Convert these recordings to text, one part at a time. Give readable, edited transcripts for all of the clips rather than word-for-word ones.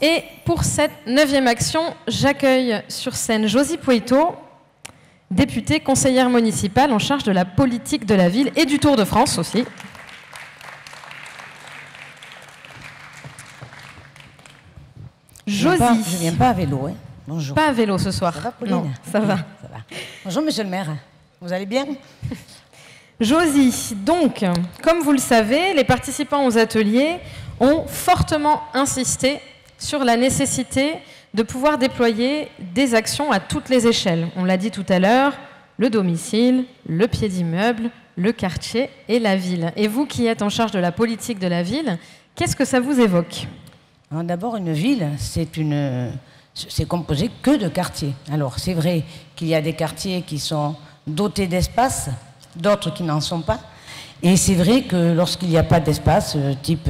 Et pour cette 9e action, j'accueille sur scène Josie Poueyto, députée conseillère municipale en charge de la politique de la ville et du Tour de France aussi. Josie. Je viens pas à vélo, hein. Bonjour. Pas à vélo ce soir. Ça va, Pauline? Non, ça va. Ça va. Bonjour, monsieur le maire. Vous allez bien? Josie, donc, comme vous le savez, les participants aux ateliers ont fortement insisté sur la nécessité de pouvoir déployer des actions à toutes les échelles. On l'a dit tout à l'heure, le domicile, le pied d'immeuble, le quartier et la ville. Et vous qui êtes en charge de la politique de la ville, qu'est-ce que ça vous évoque? D'abord, une ville, c'est composé que de quartiers. Alors, c'est vrai qu'il y a des quartiers qui sont dotés d'espace, d'autres qui n'en sont pas. Et c'est vrai que lorsqu'il n'y a pas d'espace, type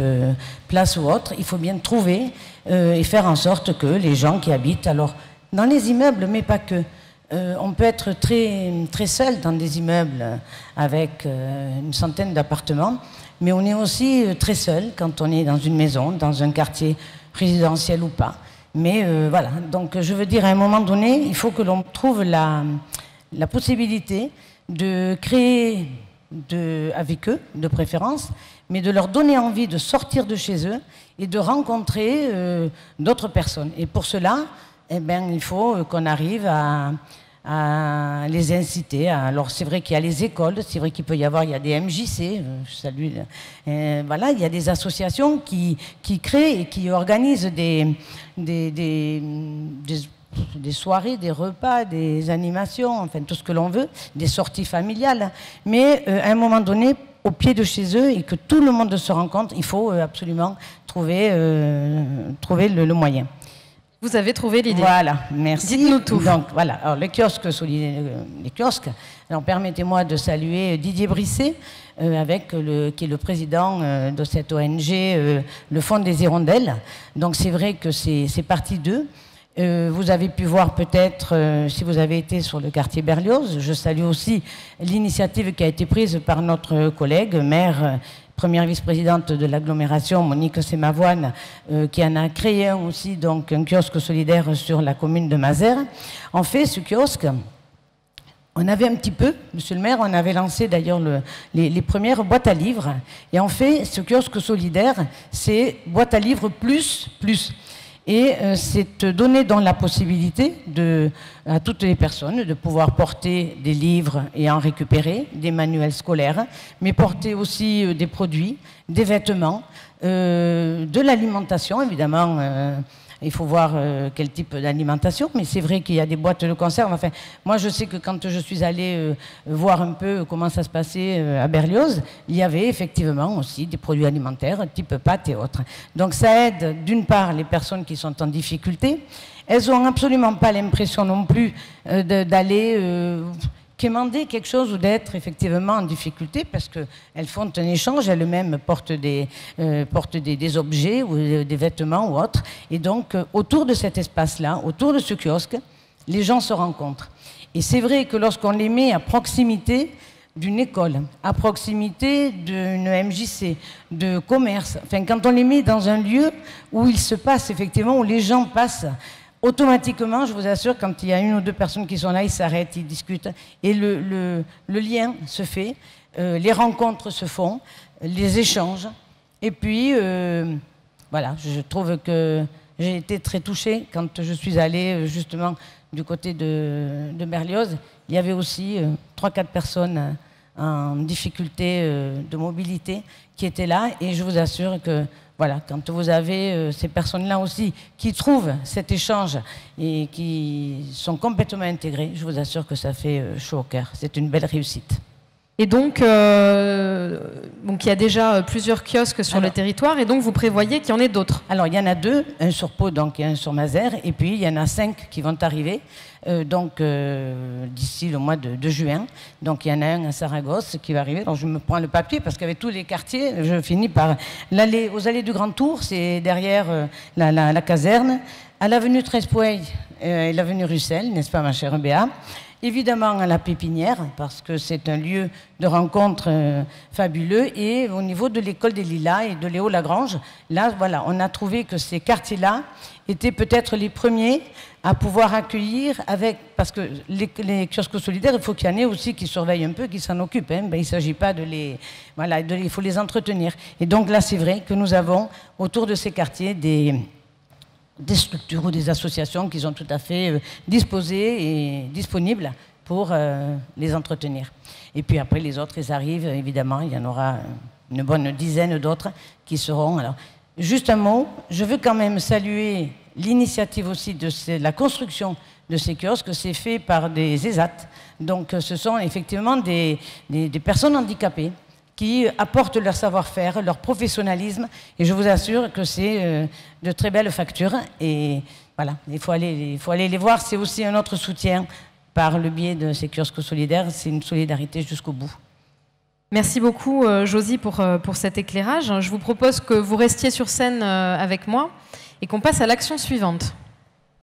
place ou autre, il faut bien trouver et faire en sorte que les gens qui habitent, alors dans les immeubles, mais pas que, on peut être très, très seul dans des immeubles avec une centaine d'appartements, mais on est aussi très seul quand on est dans une maison, dans un quartier résidentiel ou pas. Mais voilà, donc je veux dire, à un moment donné, il faut que l'on trouve la possibilité de créer avec eux, de préférence, mais de leur donner envie de sortir de chez eux et de rencontrer d'autres personnes. Et pour cela, eh bien, il faut qu'on arrive à les inciter. Alors c'est vrai qu'il y a les écoles, c'est vrai qu'il peut y avoir, il y a des MJC, je salue, voilà, il y a des associations qui créent et qui organisent des soirées, des repas, des animations, enfin tout ce que l'on veut, des sorties familiales. Mais à un moment donné, au pied de chez eux et que tout le monde se rencontre, il faut absolument trouver le moyen. Vous avez trouvé l'idée. Voilà, merci. Dites-nous tout. Donc voilà, alors les kiosques, alors permettez-moi de saluer Didier Brisset, qui est le président de cette ONG, le Fonds des Hirondelles. Donc c'est vrai que c'est parti d'eux. Vous avez pu voir peut-être, si vous avez été sur le quartier Berlioz, je salue aussi l'initiative qui a été prise par notre collègue, maire, première vice-présidente de l'agglomération, Monique Semavoine, qui en a créé un aussi, donc un kiosque solidaire sur la commune de Mazères. En fait, ce kiosque, on avait un petit peu, monsieur le maire, on avait lancé d'ailleurs les premières boîtes à livres. Et en fait, ce kiosque solidaire, c'est boîte à livres plus. Et c'est donner donc la possibilité à toutes les personnes de pouvoir porter des livres et en récupérer, des manuels scolaires, mais porter aussi des produits, des vêtements, de l'alimentation évidemment. Il faut voir quel type d'alimentation, mais c'est vrai qu'il y a des boîtes de conserve. Enfin, moi, je sais que quand je suis allée voir un peu comment ça se passait à Berlioz, il y avait effectivement aussi des produits alimentaires, type pâtes et autres. Donc ça aide, d'une part, les personnes qui sont en difficulté. Elles n'ont absolument pas l'impression non plus d'aller quémander quelque chose ou d'être effectivement en difficulté parce qu'elles font un échange, elles-mêmes portent des objets ou des vêtements ou autres. Et donc, autour de cet espace-là, autour de ce kiosque, les gens se rencontrent. Et c'est vrai que lorsqu'on les met à proximité d'une école, à proximité d'une MJC, de commerce, enfin, quand on les met dans un lieu où il se passe effectivement, où les gens passent, automatiquement, je vous assure, quand il y a une ou deux personnes qui sont là, ils s'arrêtent, ils discutent, et le lien se fait, les rencontres se font, les échanges, et puis, voilà, je trouve que j'ai été très touchée quand je suis allée justement du côté de Berlioz. Il y avait aussi 3-4 personnes en difficulté de mobilité qui étaient là, et je vous assure que voilà, quand vous avez ces personnes-là aussi qui trouvent cet échange et qui sont complètement intégrées, je vous assure que ça fait chaud au cœur. C'est une belle réussite. Et donc il y a déjà plusieurs kiosques sur le territoire, et donc vous prévoyez qu'il y en ait d'autres? Alors, il y en a 2, un sur Pau donc, et un sur Mazères, et puis il y en a 5 qui vont arriver d'ici le mois de juin. Donc, il y en a un à Saragosse qui va arriver. Donc, je me prends le papier parce qu'avec tous les quartiers, je finis par aux allées du Grand Tour, c'est derrière la caserne. à l'avenue Trespouey et l'avenue Russell, n'est-ce pas ma chère Béa? Évidemment à la Pépinière, parce que c'est un lieu de rencontre fabuleux, et au niveau de l'école des Lilas et de Léo Lagrange, là, voilà, on a trouvé que ces quartiers-là étaient peut-être les premiers à pouvoir accueillir parce que les kiosques solidaires, il faut qu'il y en ait aussi qui surveillent un peu, qui s'en occupent. Hein. Ben, il ne s'agit pas de les... Voilà, il faut les entretenir. Et donc là, c'est vrai que nous avons autour de ces quartiers des structures ou des associations qui sont tout à fait disposées et disponibles pour les entretenir. Et puis après, les autres, ils arrivent, évidemment, il y en aura une bonne dizaine d'autres qui seront... Alors, juste un mot, je veux quand même saluer l'initiative aussi de la construction de ces kiosques. C'est fait par des ESAT, donc ce sont effectivement des personnes handicapées qui apportent leur savoir-faire, leur professionnalisme, et je vous assure que c'est de très belles factures. Et voilà, il faut aller les voir. C'est aussi un autre soutien par le biais de ces kiosques solidaires. C'est une solidarité jusqu'au bout. Merci beaucoup, Josie, pour cet éclairage. Je vous propose que vous restiez sur scène avec moi et qu'on passe à l'action suivante.